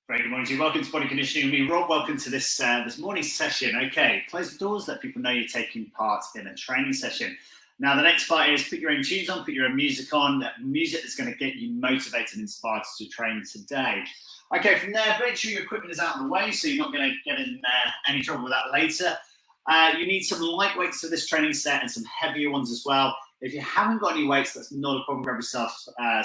Very good morning to you. Welcome to Body Conditioning with me, Rob. Welcome to this morning's session. Okay, close the doors, let people know you're taking part in a training session. Now, the next part is put your own tunes on, put your own music on, music that's going to get you motivated and inspired to train today. Okay, from there, make sure your equipment is out of the way so you're not going to get in any trouble with that later. You need some light weights for this training set and some heavier ones as well. If you haven't got any weights, that's not a problem. Grab yourself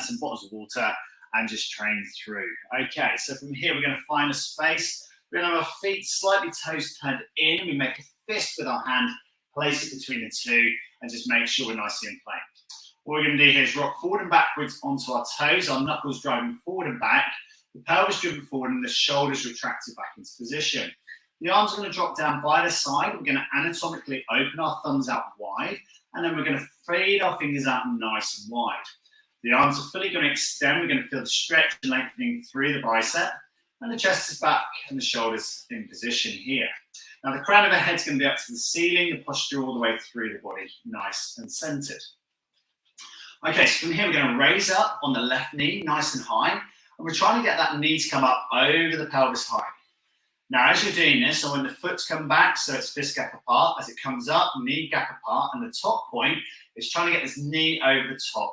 some bottles of water and just train through. Okay, so from here, we're going to find a space. We're going to have our feet slightly toes turned in. We make a fist with our hand, place it between the two, and just make sure we're nicely in plane. What we're going to do here is rock forward and backwards onto our toes, our knuckles driving forward and back, the pelvis driven forward, and the shoulders retracted back into position. The arms are going to drop down by the side. We're going to anatomically open our thumbs out wide, and then we're going to fade our fingers out nice and wide. The arms are fully going to extend. We're going to feel the stretch and lengthening through the bicep, and the chest is back and the shoulders in position here. Now, the crown of the head's going to be up to the ceiling, the posture all the way through the body, nice and centered. Okay, so from here, we're going to raise up on the left knee, nice and high, and we're trying to get that knee to come up over the pelvis high. Now, as you're doing this, so when the foot's come back, so it's fist gap apart, as it comes up, knee gap apart, and the top point is trying to get this knee over the top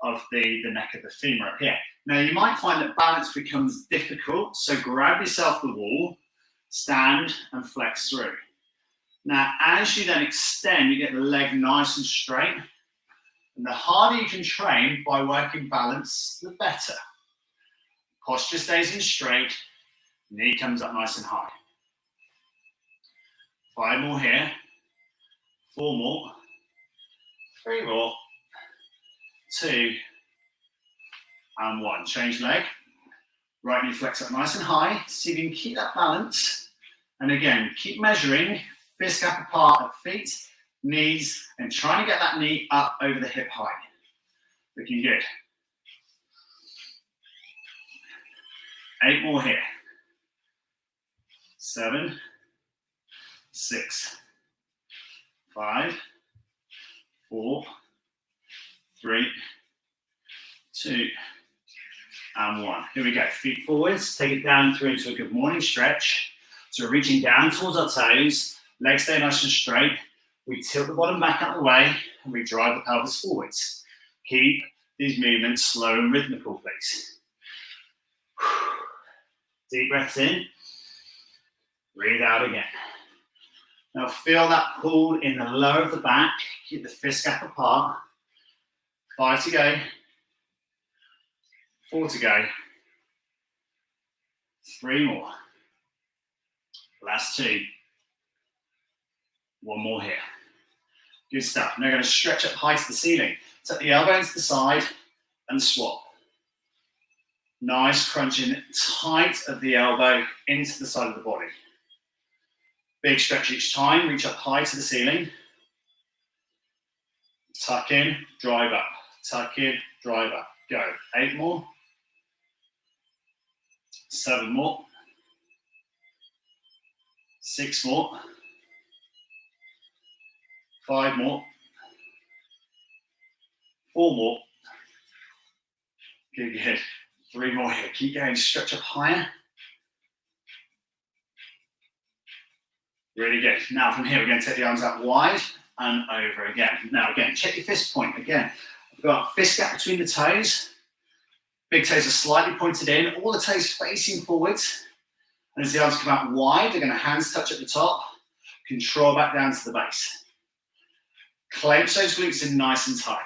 of the neck of the femur up here. Now, you might find that balance becomes difficult, so grab yourself the wall, stand and flex through. Now, as you then extend, you get the leg nice and straight, and the harder you can train by working balance, the better. Posture stays in straight, knee comes up nice and high. 5 more here, 4 more, 3 more, 2 and 1. Change leg. Right knee flex up nice and high. See if you can keep that balance. And again, keep measuring. Fist gap apart at feet, knees, and trying to get that knee up over the hip height. Looking good. 8 more here. 7, 6, 5, 4, 3, 2, and 1. Here we go. Feet forwards. Take it down through into a good morning stretch. So we're reaching down towards our toes. Legs stay nice and straight. We tilt the bottom back out of the way, and we drive the pelvis forwards. Keep these movements slow and rhythmical, please. Deep breaths in. Breathe out again. Now feel that pull in the lower of the back. Keep the fist gap apart. 5 to go, 4 to go, 3 more, last 2, 1 more here. Good stuff. Now we're going to stretch up high to the ceiling. Tuck the elbow into the side and swap. Nice crunching tight of the elbow into the side of the body. Big stretch each time, reach up high to the ceiling. Tuck in, drive up. Tuck in, drive up. Go. 8 more. 7 more. 6 more. 5 more. 4 more. Good, good. 3 more here. Keep going. Stretch up higher. Really good. Now from here, we're going to take the arms out wide and over again. Now again, check your fist point. Again, we've got fist gap between the toes. Big toes are slightly pointed in. All the toes facing forwards. And as the arms come out wide, they're going to hands touch at the top. Control back down to the base. Clench those glutes in nice and tight.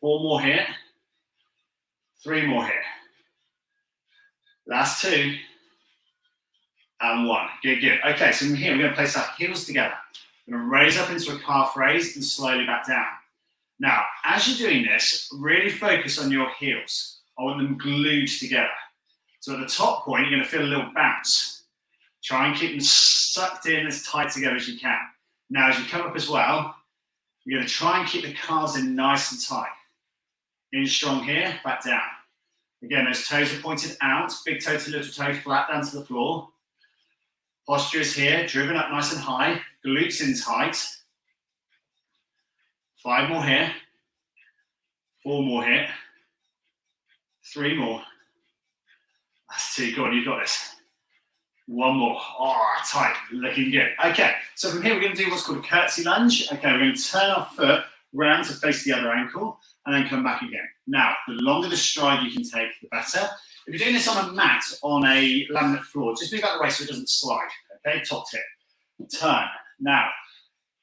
4 more here. 3 more here. Last 2. And 1. Good, good. Okay, so from here, we're going to place our heels together. We're going to raise up into a calf raise and slowly back down. Now, as you're doing this, really focus on your heels. I want them glued together. So at the top point, you're going to feel a little bounce. Try and keep them sucked in as tight together as you can. Now, as you come up as well, you're going to try and keep the calves in nice and tight. In strong here, back down. Again, those toes are pointed out. Big toe to little toe, flat down to the floor. Posture is here, driven up nice and high. Glutes in tight. 5 more here. 4 more here. 3 more. Last 2, go on, you've got this. 1 more. Oh, tight, looking good. Okay, so from here we're going to do what's called a curtsy lunge. Okay, we're going to turn our foot round to face the other ankle and then come back again. Now, the longer the stride you can take, the better. If you're doing this on a mat, on a laminate floor, just move out of the way so it doesn't slide. Okay, top tip. Turn. Now,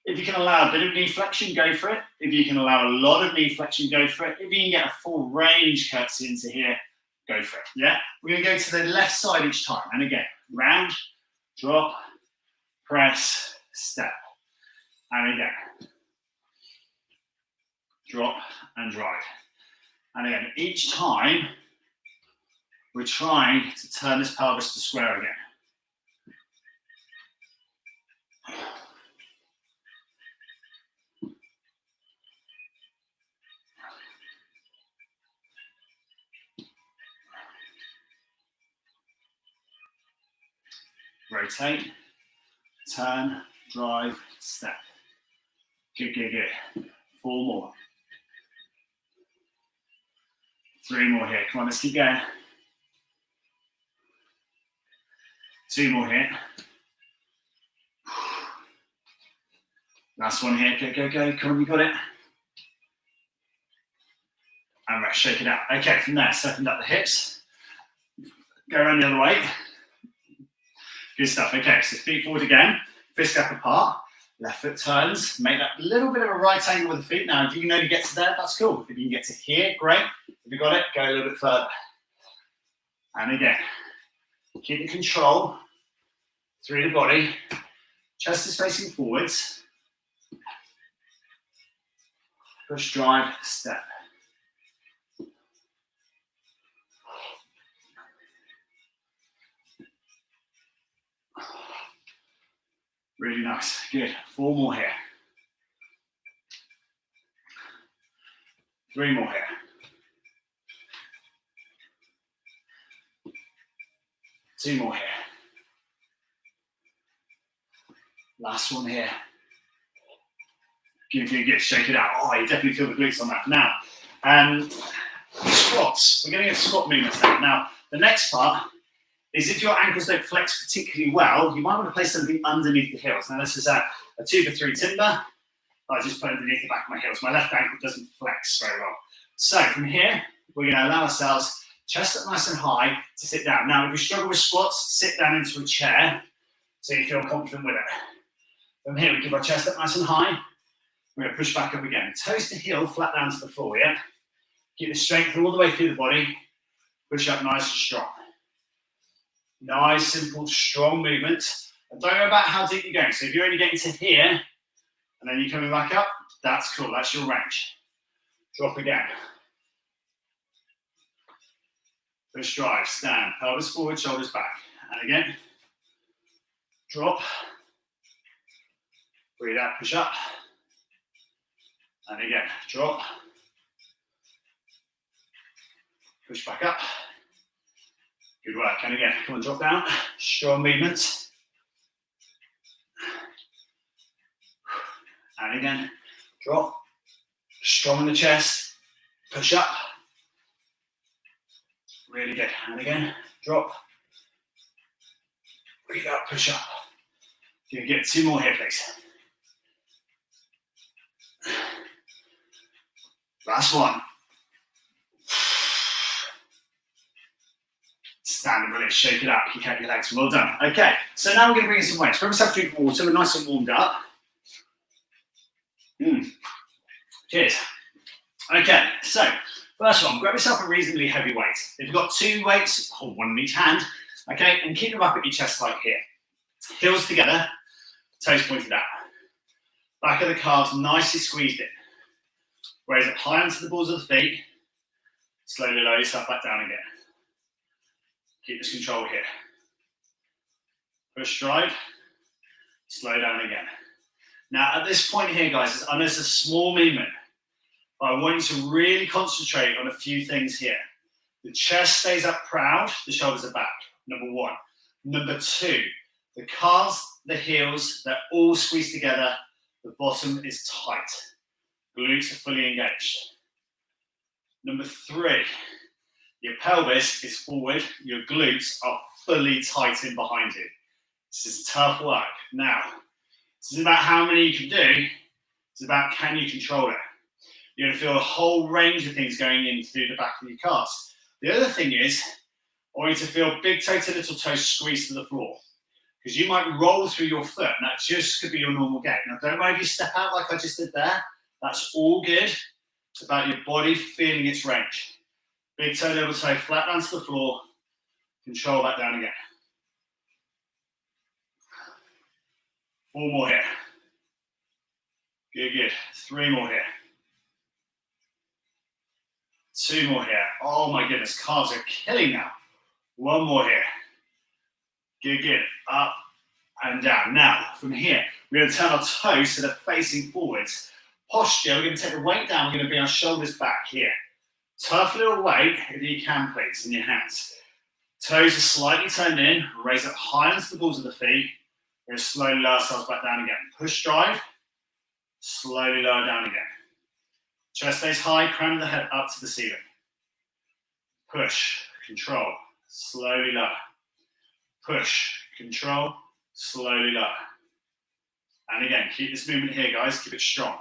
if you can allow a bit of knee flexion, go for it. If you can allow a lot of knee flexion, go for it. If you can get a full range curtsy into here, go for it. Yeah? We're going to go to the left side each time. And again, round, drop, press, step. And again, drop and drive. And again, each time, we're trying to turn this pelvis to square again. Rotate, turn, drive, step. Good, good, good. 4 more. 3 more here. Come on, let's keep going. 2 more here. Last one here. Go, go, go. Come on, you got it. And rest. Shake it out. Okay, from there, second up the hips. Go around the other way. Good stuff. Okay, so feet forward again. Fist gap apart. Left foot turns. Make that little bit of a right angle with the feet. Now, if you can only get to there, that's cool. If you can get to here, great. If you got it, go a little bit further. And again, keep the control through the body. Chest is facing forwards. Push, drive, step. Really nice. Good. 4 more here. 3 more here. 2 more here. Last one here. Good, good, good. Shake it out. Oh, you definitely feel the glutes on that. Now, squats. We're going to get squat movements now. Now, the next part is if your ankles don't flex particularly well, you might want to place something underneath the heels. Now, this is a 2x3 timber. I just put it underneath the back of my heels. My left ankle doesn't flex very well. So from here, we're going to allow ourselves chest up nice and high to sit down. Now, if you struggle with squats, sit down into a chair so you feel confident with it. From here, we keep our chest up nice and high. We're going to push back up again. Toes to heel, flat down to the floor, yeah? Keep the strength all the way through the body. Push up nice and strong. Nice, simple, strong movement. And don't worry about how deep you're going. So if you're only getting to here, and then you're coming back up, that's cool. That's your range. Drop again. Push, drive, stand. Pelvis forward, shoulders back. And again. Drop. Breathe out, push up. And again, drop. Push back up. Good work. And again, come on, drop down. Strong movement. And again, drop. Strong in the chest. Push up. Really good. And again, drop. Breathe out, push up. You get 2 more here, please. Last one. Stand and release, shake it out, kick out your legs. Well done. Okay, so now we're going to bring in some weights. Grab yourself a drink of water, we're nice and warmed up. Cheers. Okay, so first one, grab yourself a reasonably heavy weight. If you've got 2 weights, hold one in each hand, okay, and keep them up at your chest like here. Heels together, toes pointed out. Back of the calves nicely squeezed in. Raise it high onto the balls of the feet. Slowly lower yourself back down again. Keep this control here. Push, drive. Slow down again. Now, at this point here, guys, I know it's a small movement, but I want you to really concentrate on a few things here. The chest stays up proud, the shoulders are back, number 1. Number 2, the calves, the heels, they're all squeezed together. The bottom is tight. Glutes are fully engaged. Number 3, Your pelvis is forward, your glutes are fully tight in behind you. This is tough work. Now, this is about how many you can do, it's about can you control it. You're going to feel a whole range of things going in through the back of your calves. The other thing is, I want you to feel big toe to little toe squeeze to the floor. Because you might roll through your foot, and that just could be your normal gait. Now, don't worry if you step out like I just did there. That's all good. It's about your body feeling its range. Big toe, little toe, flat down to the floor. Control that down again. 4 more here. Good, good. 3 more here. 2 more here. Oh my goodness, calves are killing now. 1 more here. Good, good. Up and down. Now, from here, we're going to turn our toes so they're facing forwards. Posture, we're going to take the weight down. We're going to bring our shoulders back here. Tough little weight, if you can, please, in your hands. Toes are slightly turned in. Raise up high onto the balls of the feet. We're going to slowly lower ourselves back down again. Push, drive. Slowly lower down again. Chest stays high, crown of the head up to the ceiling. Push, control, slowly lower. Push, control, slowly lower. And again, keep this movement here, guys. Keep it strong.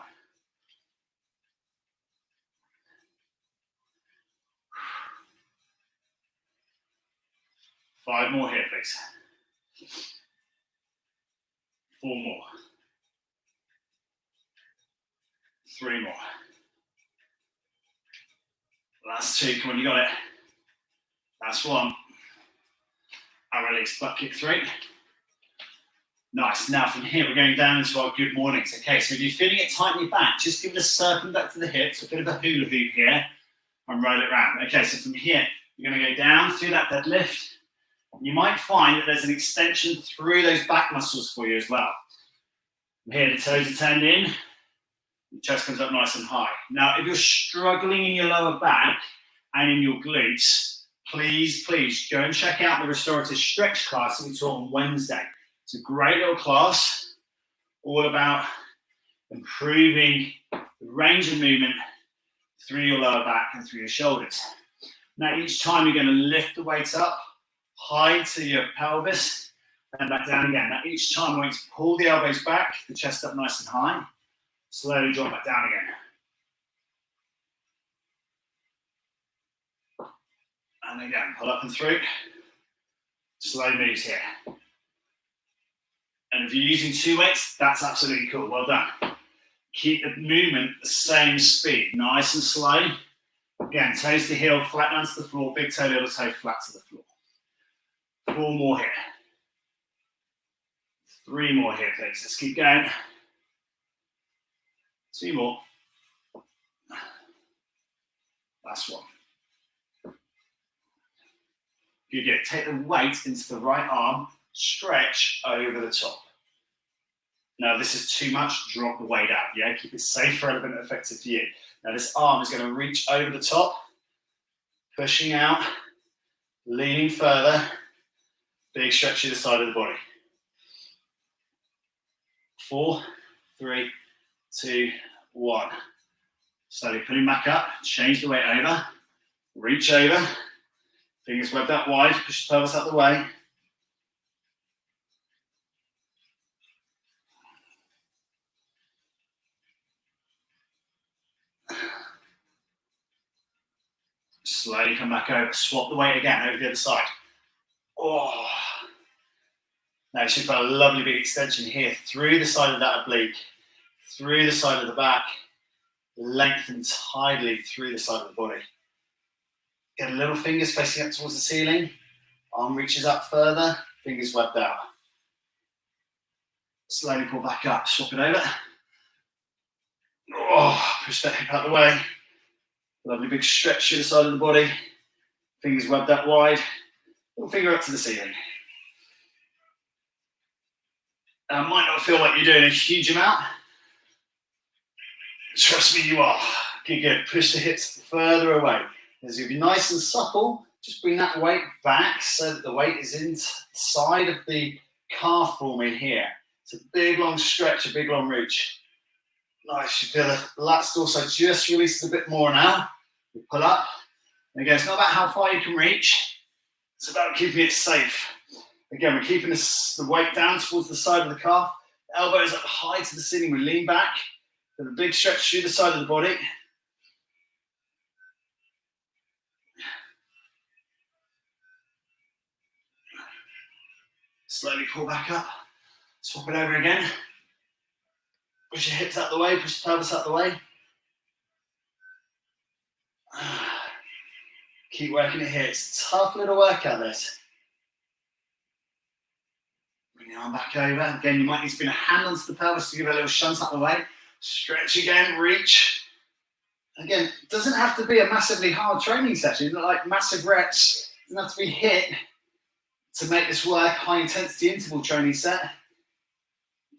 Five more here, please. 4 more. 3 more. Last 2, come on, you got it. Last 1. And release, butt kick 3. Nice, now from here we're going down into our good mornings. Okay, so if you're feeling it tight in your back, just give it a circumduct to the hips, a bit of a hula hoop here, and roll it around. Okay, so from here, you're gonna go down through that deadlift. You might find that there's an extension through those back muscles for you as well. From here, the toes are turned in, the chest comes up nice and high. Now, if you're struggling in your lower back and in your glutes, please, please go and check out the restorative stretch class that we taught on Wednesday. It's a great little class, all about improving the range of movement through your lower back and through your shoulders. Now, each time you're going to lift the weight up, high to your pelvis, and back down again. Now, each time we're going to pull the elbows back, the chest up nice and high, slowly drop back down again. And again, pull up and through. Slow moves here. And if you're using 2 weights, that's absolutely cool. Well done. Keep the movement the same speed, nice and slow. Again, toes to heel, flat down to the floor, big toe, little toe, flat to the floor. 4 more here. 3 more here, please. Let's keep going. 2 more. Last 1. Good, good. Take the weight into the right arm, stretch over the top. Now, this is too much, drop the weight out, yeah? Keep it safe, relevant, and effective for you. Now, this arm is going to reach over the top, pushing out, leaning further, big stretch to the side of the body. 4, 3, 2, 1. Slowly putting back up, change the weight over, reach over, fingers webbed out wide, push the pelvis out the way. Slowly come back over, swap the weight again over the other side. Oh. Now you should feel a lovely big extension here through the side of that oblique, through the side of the back, lengthen tidily through the side of the body. Get a little fingers facing up towards the ceiling, arm reaches up further, fingers webbed out. Slowly pull back up, swap it over. Oh, push that hip out the way. Lovely big stretch to the side of the body, fingers webbed out wide, little finger up to the ceiling. Now, it might not feel like you're doing a huge amount. Trust me, you are. Good, good. Push the hips further away. As if you're nice and supple, just bring that weight back so that the weight is inside of the calf for me here. It's a big long stretch, a big long reach. Nice, you feel the lats also just releases a bit more now. You pull up, Again, it's not about how far you can reach, it's about keeping it safe. Again, we're keeping the weight down towards the side of the calf, elbows up high to the ceiling, we lean back, with a big stretch through the side of the body. Slowly pull back up, swap it over again. Push your hips out the way, push the pelvis out the way. Keep working it here. It's a tough little workout, this. Bring the arm back over. Again, you might need to bring a hand onto the pelvis to give it a little shunt out the way. Stretch again, reach. Again, it doesn't have to be a massively hard training session, not like massive reps. It doesn't have to be hit to make this work. High intensity interval training set.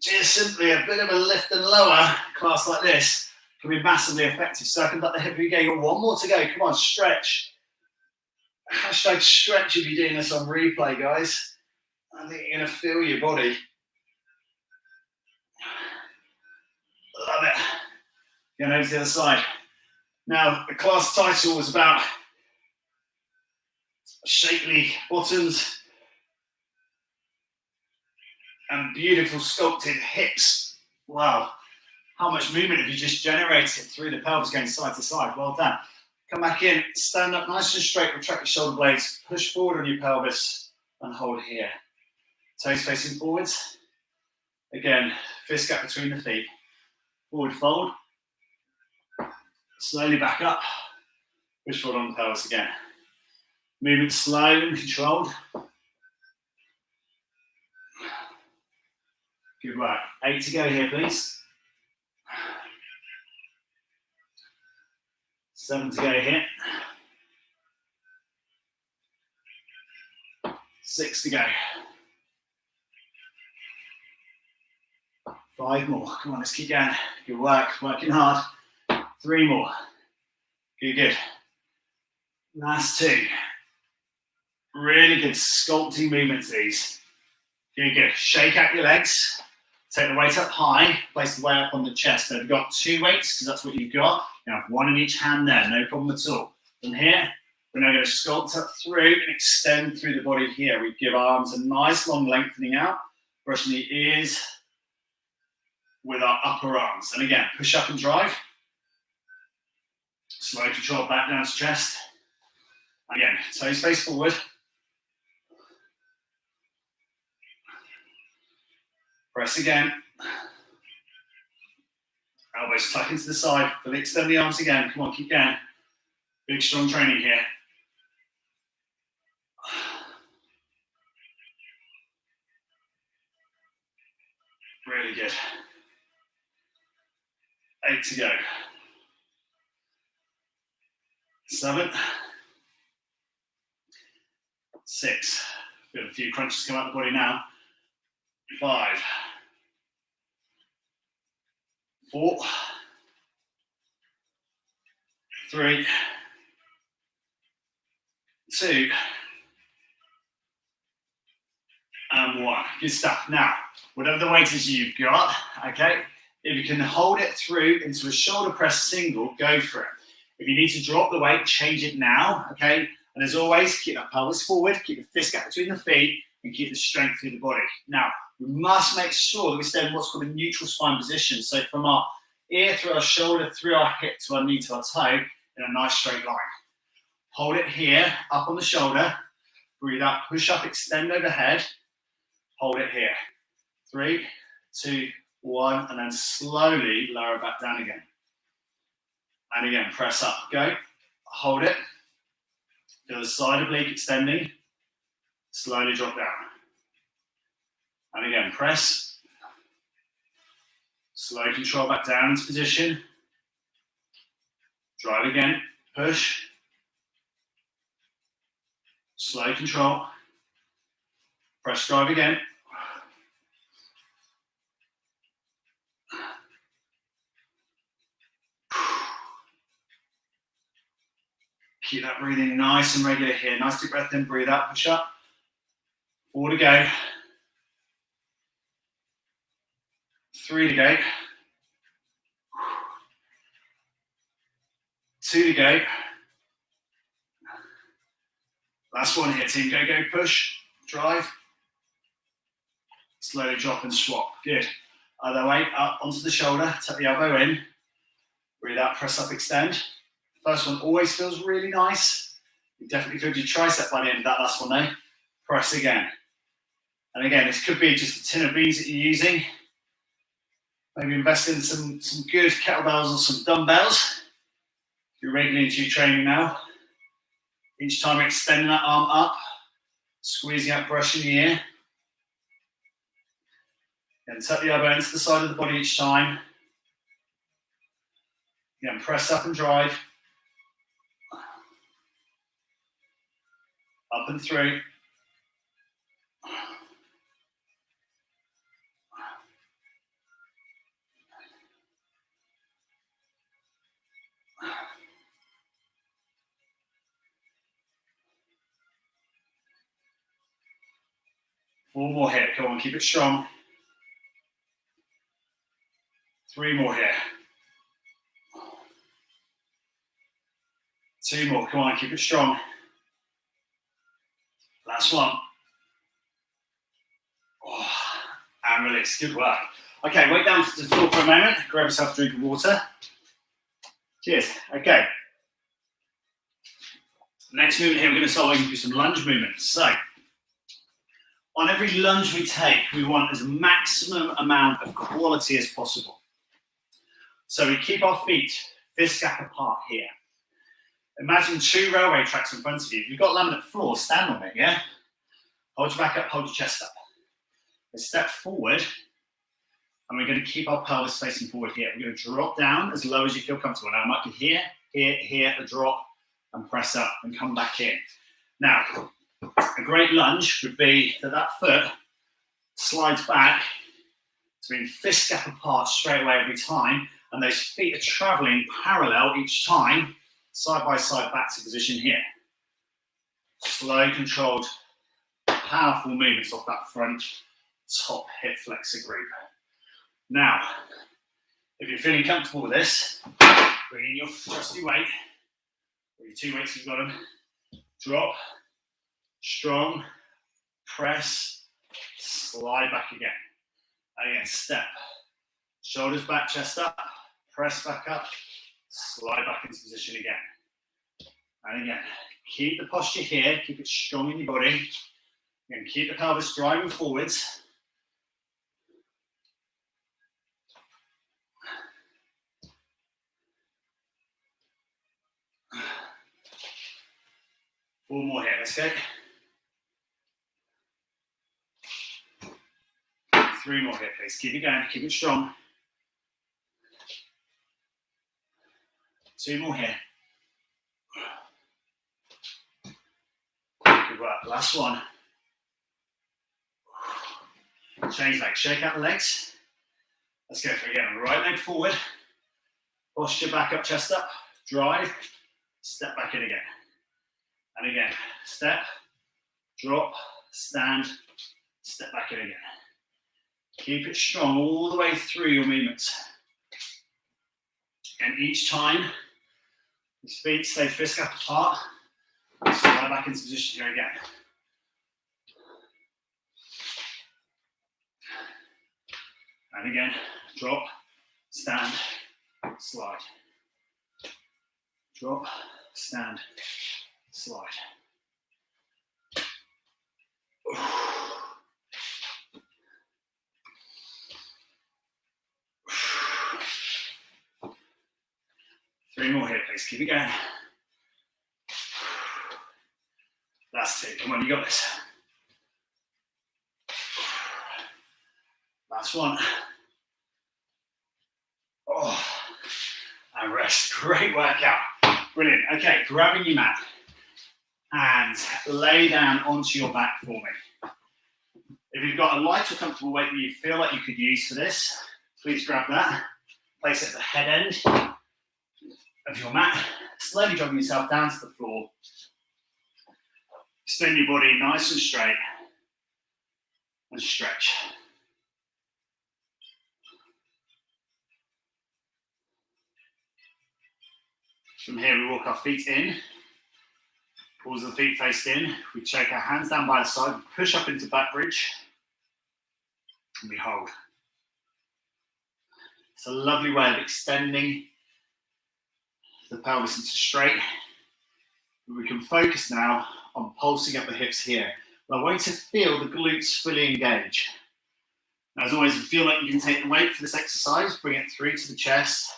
Just simply a bit of a lift and lower class like this can be massively effective. Circumvent the hip again. You've got one more to go. Come on, stretch. Hashtag stretch if you're doing this on replay, guys. I think you're going to feel your body. Love it. Going over to the other side. Now, the class title was about shapely bottoms and beautiful sculpted hips. Wow. How much movement have you just generated through the pelvis going side to side? Well done. Come back in, stand up nice and straight, retract your shoulder blades, push forward on your pelvis and hold here. Toes facing forwards. Again, fist gap between the feet. Forward fold. Slowly back up. Push forward on the pelvis again. Movement slow and controlled. Good work. 8 to go here, please. 7 to go here. 6 to go. 5 more. Come on, let's keep going. Good work. Working hard. 3 more. Good, good. Last 2. Really good sculpting movements, these. Good, good. Shake out your legs. Take the weight up high. Place the weight up on the chest. Now, if you've got 2 weights, because that's what you've got, you have 1 in each hand there. No problem at all. From here, we're now going to sculpt up through and extend through the body here. We give arms a nice long lengthening out, brushing the ears with our upper arms. And again, push up and drive. Slow control back down to chest. Again, toes face forward. Press again. Elbows tuck into the side. Fully extend the arms again. Come on, keep going. Big, strong training here. Really good. 8 to go. 7. 6. Feel a few crunches come out of the body now. 5. 4. 3. 2. And 1. Good stuff. Now, whatever the weight is you've got, okay, if you can hold it through into a shoulder press single, go for it. If you need to drop the weight, change it now, okay? And as always, keep that pelvis forward, keep the fist gap between the feet, and keep the strength through the body. Now, we must make sure that we stay in what's called a neutral spine position. So from our ear through our shoulder, through our hip to our knee to our toe, in a nice straight line. Hold it here, up on the shoulder. Breathe out, push up, extend overhead. Hold it here. 3, 2, 1, and then slowly lower it back down again. And again, press up, go. Hold it. Feel the side oblique extending. Slowly drop down. And again, press. Slow control back down into position. Drive again, push. Slow control. Press drive again. Keep that breathing nice and regular here. Nice deep breath in, breathe out, push up. 4 to go. 3 to go. 2 to go. Last one here, team. Go, go, push, drive. Slowly drop and swap. Good. Other way, up onto the shoulder, tuck the elbow in. Breathe out, press up, extend. First one always feels really nice. You definitely feel your tricep by the end of that last one though. Press again. And again, this could be just a tin of beans that you're using. Maybe invest in some good kettlebells or some dumbbells. If you're regularly into your training now. Each time you're extending that arm up, squeezing out, brushing the ear. And tuck the elbow into the side of the body each time. Again, press up and drive. Up and through. Four more here. Come on, keep it strong. 3 more here. 2 more. Come on, keep it strong. Last one. Oh, and release. Good work. Okay, weight down to the floor for a moment. Grab yourself a drink of water. Cheers. Okay. Next movement here, we're going to start working through some lunge movements. So, on every lunge we take, we want as maximum amount of quality as possible. So we keep our feet fist gap apart here. Imagine 2 railway tracks in front of you. If you've got laminate floor, stand on it, yeah? Hold your back up, hold your chest up. Let's step forward, and we're going to keep our pelvis facing forward here. We're going to drop down as low as you feel comfortable. Now, it might be here, here, here, a drop, and press up, and come back in. Now, a great lunge would be that foot slides back to being fist gap apart straight away every time, and those feet are traveling parallel each time, side by side back to position here. Slow, controlled, powerful movements off that front top hip flexor group. Now, if you're feeling comfortable with this, bring in your trusty weight, or your 2 weights you've got them, drop, strong, press, slide back again. And again, step, shoulders back, chest up, press back up, slide back into position again. And again, keep the posture here, keep it strong in your body. Again, keep the pelvis driving forwards. Four more here, let's go. 3 more here, please. Keep it going, keep it strong. 2 more here. Good work. Last one. Change legs. Shake out the legs. Let's go for it again. Right leg forward. Posture back up, chest up. Drive. Step back in again. And again. Step. Drop. Stand. Step back in again. Keep it strong all the way through your movements. And each time, these feet stay fist gap apart. Slide back into position here again. And again, drop, stand, slide. Drop, stand, slide. Three more here, please. Keep it going. Last 2. Come on, you got this. Last one. Oh, and rest. Great workout. Brilliant. Okay, grabbing your mat and lay down onto your back for me. If you've got a light or comfortable weight that you feel like you could use for this, please grab that. Place it at the head end of your mat. Slowly dropping yourself down to the floor. Extend your body nice and straight and stretch. From here, we walk our feet in Balls of the feet faced in. We check our hands down by our side, push up into back bridge, and we hold. It's a lovely way of extending the pelvis into straight. We can focus now on pulsing up the hips here. Well, I want you to feel the glutes fully engage. Now, as always, if you feel like you can take the weight for this exercise, bring it through to the chest,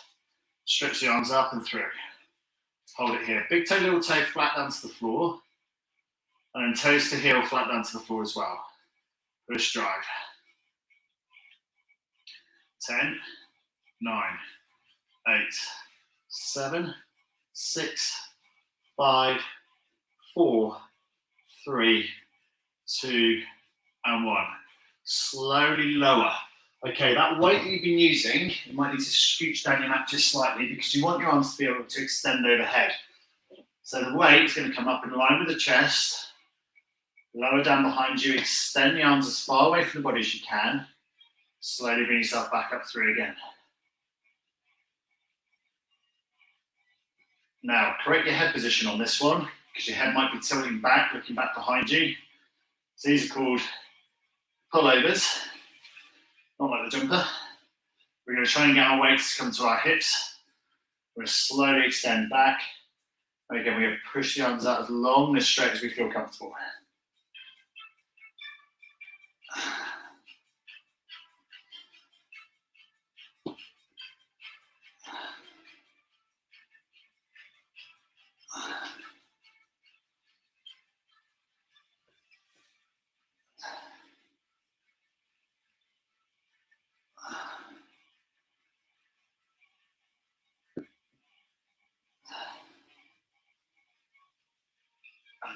stretch the arms up and through. Hold it here. Big toe, little toe flat down to the floor. And then toes to heel flat down to the floor as well. Push, drive. 10, 9, 8, 7, 6, 5, 4, 3, 2, and 1. Slowly lower. Okay, that weight that you've been using, you might need to scooch down your mat just slightly because you want your arms to be able to extend overhead. So the weight is going to come up in line with the chest, lower down behind you, extend the arms as far away from the body as you can. Slowly bring yourself back up through again. Now, correct your head position on this one, because your head might be tilting back, looking back behind you. So these are called pullovers, not like the jumper. We're going to try and get our weights to come to our hips. We're going to slowly extend back. And again, we're going to push the arms out as long and as straight as we feel comfortable.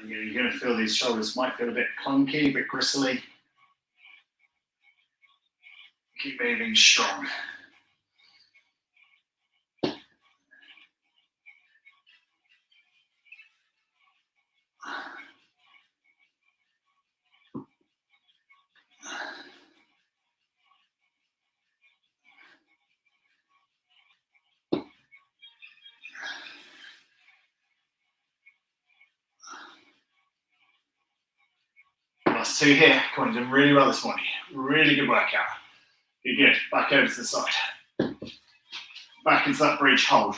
And you're going to feel these shoulders might feel a bit clunky, a bit gristly. Keep moving strong. Last two here. Come on, you're doing really well this morning. Really good workout. Good, good. Back over to the side. Back into that bridge hold.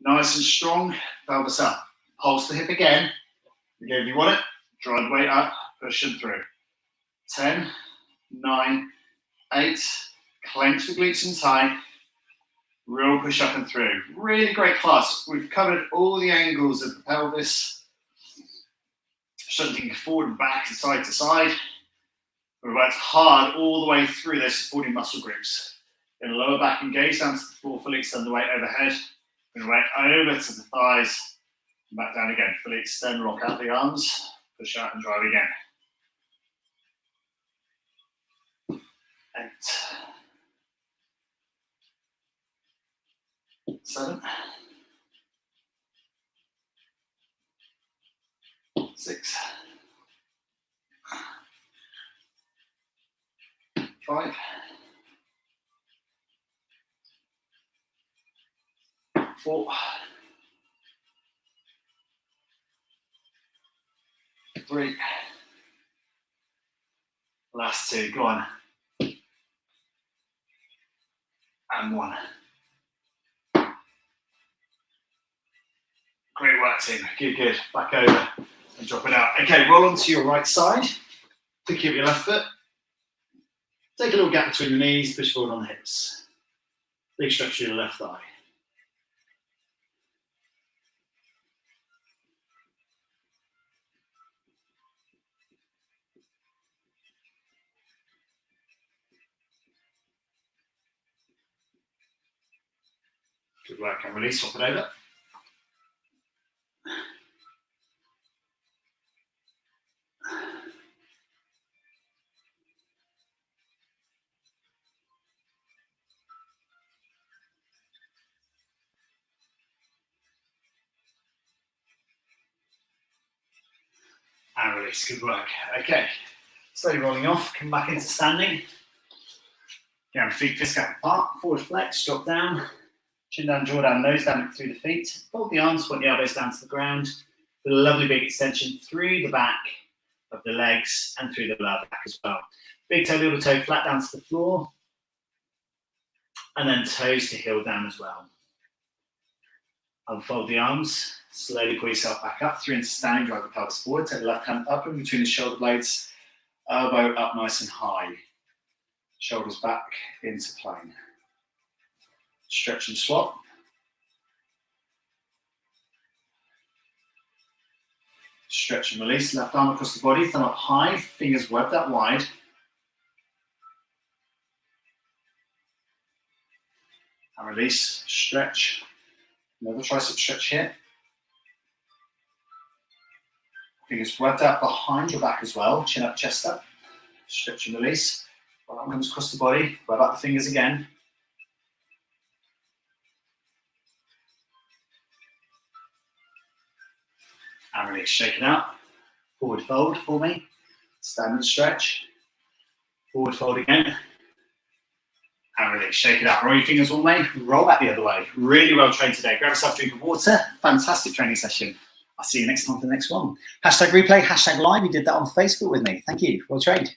Nice and strong. Pelvis up. Pulse the hip again. Again, if you want it, drive the weight up, push them through. 10, 9, 8. Clench the glutes in tight. Real push up and through. Really great class. We've covered all the angles of the pelvis. Shunting forward and back and side to side. We're worked hard all the way through those supporting muscle groups. Then lower back engage down to the floor, fully extend the weight overhead. Then weight over to the thighs. And back down again. Fully extend, rock out the arms. Push out and drive again. 8. 7. 6. 5. 4. 3. Last 2. Go on. And 1. Great work, team. Good, good. Back over and drop it out. Okay, roll onto your right side. Pick up your left foot. Take a little gap between the knees, push forward on the hips. Big stretch to your left thigh. Good work, and release, swap it over. And release, good work. Okay, slowly rolling off, come back into standing. Again, feet fist gap apart, forward flex, drop down. Chin down, jaw down, nose down through the feet. Fold the arms, point the elbows down to the ground. with a lovely big extension through the back of the legs and through the lower back as well. Big toe, little toe, flat down to the floor. And then toes to heel down as well. Unfold the arms. Slowly pull yourself back up through into standing, drive the pelvis forward. Take the left hand up in between the shoulder blades. Elbow up nice and high. Shoulders back into plane. Stretch and swap. Stretch and release. Left arm across the body, thumb up high, fingers webbed up wide. And release, stretch. Another tricep stretch here. Fingers webbed out behind your back as well. Chin up, chest up. Stretch and release. Right arm comes across the body. Web out the fingers again. And release. Shake it out. Forward fold for me. Stand and stretch. Forward fold again. And release. Shake it out. Roll your fingers one way. Roll back the other way. Really well trained today. Grab yourself a drink of water. Fantastic training session. I'll see you next time for the next one. Hashtag replay, hashtag live. You did that on Facebook with me. Thank you. Well trained.